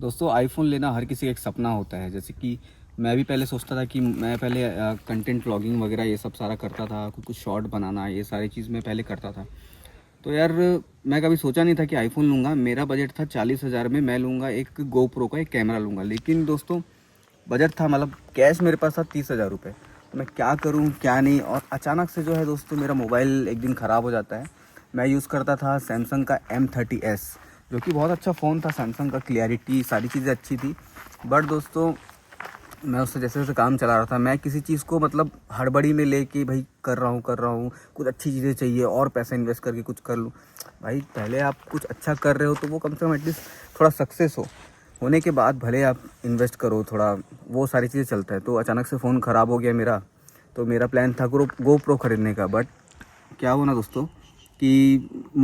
दोस्तों आईफ़ोन लेना हर किसी का एक सपना होता है। जैसे कि मैं भी पहले सोचता था कि मैं पहले कंटेंट व्लॉगिंग वगैरह ये सब सारा करता था, कुछ शॉर्ट बनाना ये सारी चीज़ मैं पहले करता था। तो यार मैं कभी सोचा नहीं था कि आईफ़ोन लूँगा। मेरा बजट था 40,000 में मैं लूँगा एक गोप्रो का एक कैमरा लूँगा। लेकिन दोस्तों बजट था मतलब कैश मेरे पास था 30,000 रुपये। तो मैं क्या करूँ क्या नहीं, और अचानक से जो है दोस्तों मेरा मोबाइल एक दिन ख़राब हो जाता है। मैं यूज़ करता था सैमसंग का M30s, जो कि बहुत अच्छा फ़ोन था। सैमसंग का क्लियरिटी सारी चीज़ें अच्छी थी। बट दोस्तों मैं उससे जैसे जैसे काम चला रहा था, मैं किसी चीज़ को मतलब हड़बड़ी में लेके भाई कर रहा हूँ, कुछ अच्छी चीज़ें चाहिए और पैसा इन्वेस्ट करके कुछ कर लूँ। भाई पहले आप कुछ अच्छा कर रहे हो तो वो कम से कम एटलीस्ट थोड़ा सक्सेस होने के बाद भले आप इन्वेस्ट करो थोड़ा, वो सारी चीज़ें चलता है। तो अचानक से फ़ोन ख़राब हो गया मेरा। तो मेरा प्लान था GoPro ख़रीदने का। बट क्या हुआ ना दोस्तों कि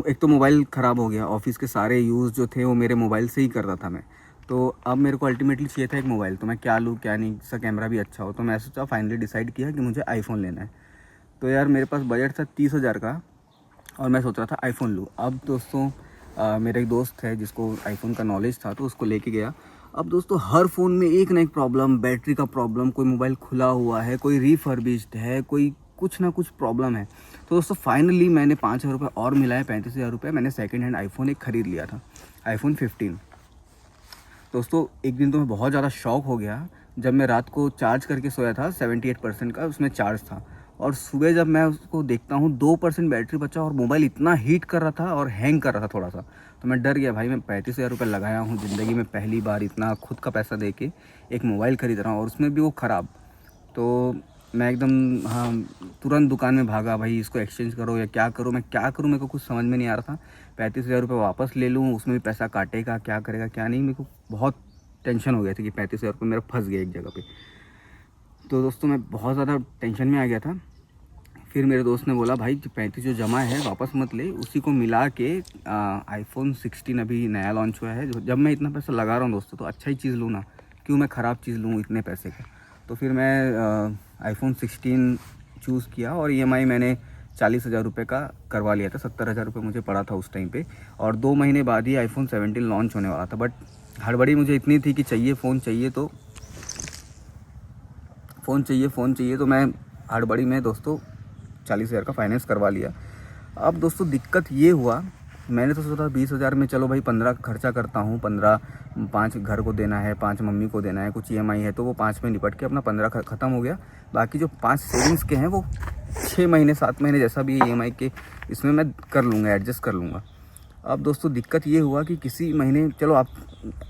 एक तो मोबाइल ख़राब हो गया, ऑफिस के सारे यूज़ जो थे वो मेरे मोबाइल से ही कर रहा था मैं। तो अब मेरे को अल्टीमेटली चाहिए था एक मोबाइल, तो मैं क्या लूँ क्या नहीं, जिसका कैमरा भी अच्छा हो। तो मैं सोचा फाइनली डिसाइड किया कि मुझे आईफ़ोन लेना है। तो यार मेरे पास बजट था 30,000 का, और मैं सोच रहा था आईफ़ोन लूँ। अब दोस्तों मेरा एक दोस्त है जिसको आईफ़ोन का नॉलेज था, तो उसको लेके गया। अब दोस्तों हर फ़ोन में एक ना एक प्रॉब्लम, बैटरी का प्रॉब्लम, कोई मोबाइल खुला हुआ है, कोई रिफर्बिश्ड है, कोई कुछ ना कुछ प्रॉब्लम है। तो दोस्तों फाइनली मैंने 5,000 रुपये और मिलाए, 35,000 रुपये मैंने सेकंड हैंड आईफ़ोन एक ख़रीद लिया था, आईफ़ोन 15। दोस्तों एक दिन तो मैं बहुत ज़्यादा शॉक हो गया जब मैं रात को चार्ज करके सोया था। 78% का उसमें चार्ज था, और सुबह जब मैं उसको देखता हूँ 2% बैटरी बचा, और मोबाइल इतना हीट कर रहा था और हैंग कर रहा था थोड़ा सा। तो मैं डर गया भाई, मैं 35,000 रुपये लगाया हूँ ज़िंदगी में पहली बार इतना खुद का पैसा दे के एक मोबाइल ख़रीद रहा हूँ, और उसमें भी वो ख़राब। तो मैं एकदम हाँ तुरंत दुकान में भागा, भाई इसको एक्सचेंज करो या क्या करो, मैं क्या करूँ मेरे को कुछ समझ में नहीं आ रहा था। 35,000 रुपये वापस ले लूँ, उसमें भी पैसा काटेगा, क्या करेगा क्या नहीं, मेरे को बहुत टेंशन हो गया था कि 35,000 रुपये मेरा फंस गया एक जगह पे। तो दोस्तों मैं बहुत ज़्यादा टेंशन में आ गया था। फिर मेरे दोस्त ने बोला भाई 35 जो जमा है वापस मत ले, उसी को मिला के आईफोन 16 अभी नया लॉन्च हुआ है। जब मैं इतना पैसा लगा रहा हूँ दोस्तों तो अच्छा ही चीज़ लूँ ना, क्यों मैं ख़राब चीज़ लूँ इतने पैसे का। तो फिर मैं आईफोन 16 चूज़ किया, और EMI मैंने 40,000 रुपये का करवा लिया था। 70,000 रुपये मुझे पड़ा था उस टाइम पे, और 2 महीने बाद ही आईफोन 17 लॉन्च होने वाला था। बट हड़बड़ी मुझे इतनी थी कि चाहिए फ़ोन, चाहिए तो फ़ोन चाहिए तो मैं हड़बड़ी में दोस्तों 40,000 का फाइनेंस करवा लिया। अब दोस्तों दिक्कत ये हुआ, मैंने तो सोचा 20,000 में चलो भाई 15 खर्चा करता हूँ, 15 5 घर को देना है, 5 मम्मी को देना है, कुछ EMI है, तो वो 5 में निपट के अपना 15 ख़त्म हो गया। बाकी जो 5 सेविंग्स के हैं वो 6 महीने 7 महीने जैसा भी EMI के इसमें मैं कर लूँगा, एडजस्ट कर लूँगा। अब दोस्तों दिक्कत ये हुआ कि किसी महीने चलो आप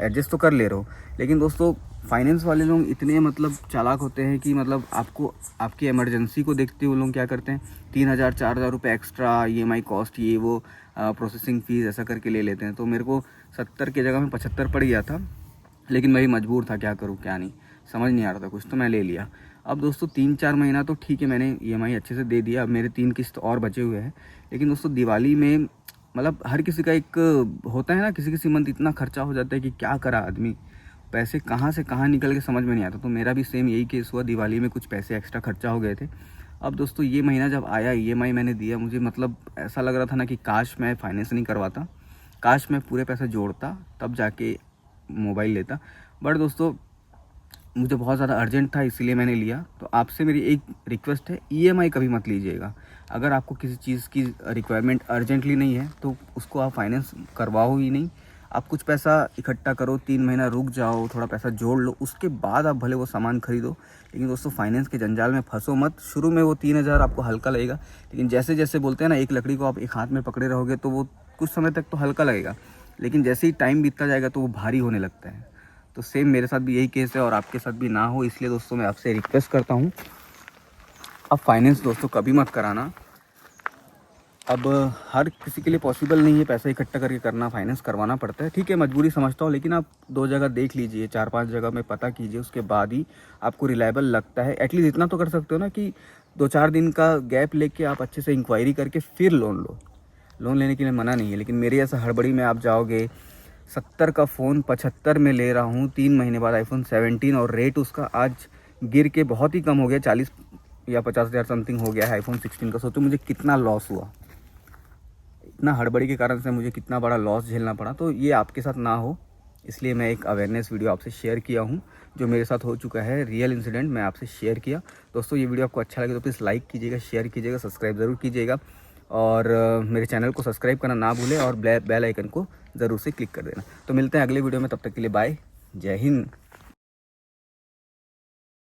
एडजस्ट तो कर ले रहे हो, लेकिन दोस्तों फाइनेंस वाले लोग इतने मतलब चालाक होते हैं कि मतलब आपको आपकी इमरजेंसी को देखते हुए लोग क्या करते हैं, 3,000 4,000 रुपये एक्स्ट्रा EMI कॉस्ट, ये वो प्रोसेसिंग फ़ीस ऐसा करके ले लेते हैं। तो मेरे को 70 की जगह में 75 पड़ गया था, लेकिन मैं भी मजबूर था, क्या करूँ क्या नहीं, समझ नहीं आ रहा था कुछ, तो मैं ले लिया। अब दोस्तों 3-4 महीना तो ठीक है, मैंने EMI अच्छे से दे दिया। अब मेरे 3 किस्त और बचे हुए हैं। लेकिन दोस्तों दिवाली में मतलब हर किसी का एक होता है ना, किसी किसी मंथ इतना खर्चा हो जाता है कि क्या करा आदमी, पैसे कहाँ से कहाँ निकल के समझ में नहीं आता। तो मेरा भी सेम यही केस हुआ, दिवाली में कुछ पैसे एक्स्ट्रा खर्चा हो गए थे। अब दोस्तों ये महीना जब आया EMI मैंने दिया, मुझे मतलब ऐसा लग रहा था ना कि काश मैं फाइनेंस नहीं करवाता, काश मैं पूरे पैसे जोड़ता तब जाके मोबाइल लेता। बट दोस्तों मुझे बहुत ज़्यादा अर्जेंट था इसीलिए मैंने लिया। तो आपसे मेरी एक रिक्वेस्ट है, EMI कभी मत लीजिएगा। अगर आपको किसी चीज़ की रिक्वायरमेंट अर्जेंटली नहीं है तो उसको आप फाइनेंस करवाओ ही नहीं। आप कुछ पैसा इकट्ठा करो, 3 महीना रुक जाओ, थोड़ा पैसा जोड़ लो, उसके बाद आप भले वो सामान खरीदो। लेकिन दोस्तों फाइनेंस के जंजाल में फंसो मत। शुरू में वो 3,000 आपको हल्का लगेगा, लेकिन जैसे जैसे बोलते हैं ना, एक लकड़ी को आप एक हाथ में पकड़े रहोगे तो वो कुछ समय तक तो हल्का लगेगा, लेकिन जैसे ही टाइम बीतता जाएगा तो वो भारी होने लगता है। तो सेम मेरे साथ भी यही केस है, और आपके साथ भी ना हो, इसलिए दोस्तों मैं आपसे रिक्वेस्ट करता हूँ, अब फाइनेंस दोस्तों कभी मत कराना। अब हर किसी के लिए पॉसिबल नहीं है पैसा इकट्ठा करके करना, फाइनेंस करवाना पड़ता है। ठीक है मजबूरी समझता हूँ, लेकिन आप 2 जगह देख लीजिए, 4-5 जगह में पता कीजिए, उसके बाद ही आपको रिलायबल लगता है। एटलीस्ट इतना तो कर सकते हो ना कि 2-4 दिन का गैप लेके आप अच्छे से इंक्वायरी करके फिर लोन लो। लोन लेने के लिए मना नहीं है, लेकिन मेरी ऐसा हड़बड़ी में आप जाओगे, 70 का फ़ोन 75 में ले रहा हूँ, 3 महीने बाद आईफोन 17, और रेट उसका आज गिर के बहुत ही कम हो गया, 40 या 50,000 समथिंग हो गया है आईफोन 16 का। सोचो मुझे कितना लॉस हुआ, इतना हड़बड़ी के कारण से मुझे कितना बड़ा लॉस झेलना पड़ा। तो ये आपके साथ ना हो, इसलिए मैं एक अवेयरनेस वीडियो आपसे शेयर किया हूँ, जो मेरे साथ हो चुका है, रियल इंसिडेंट मैं आपसे शेयर किया। दोस्तों ये वीडियो आपको अच्छा लगे तो प्लीज़ लाइक कीजिएगा, शेयर कीजिएगा, सब्सक्राइब ज़रूर कीजिएगा और मेरे चैनल को सब्सक्राइब करना ना भूलें और बेल आइकन को ज़रूर से क्लिक कर देना। तो मिलते हैं अगले वीडियो में, तब तक के लिए बाय, जय हिंद।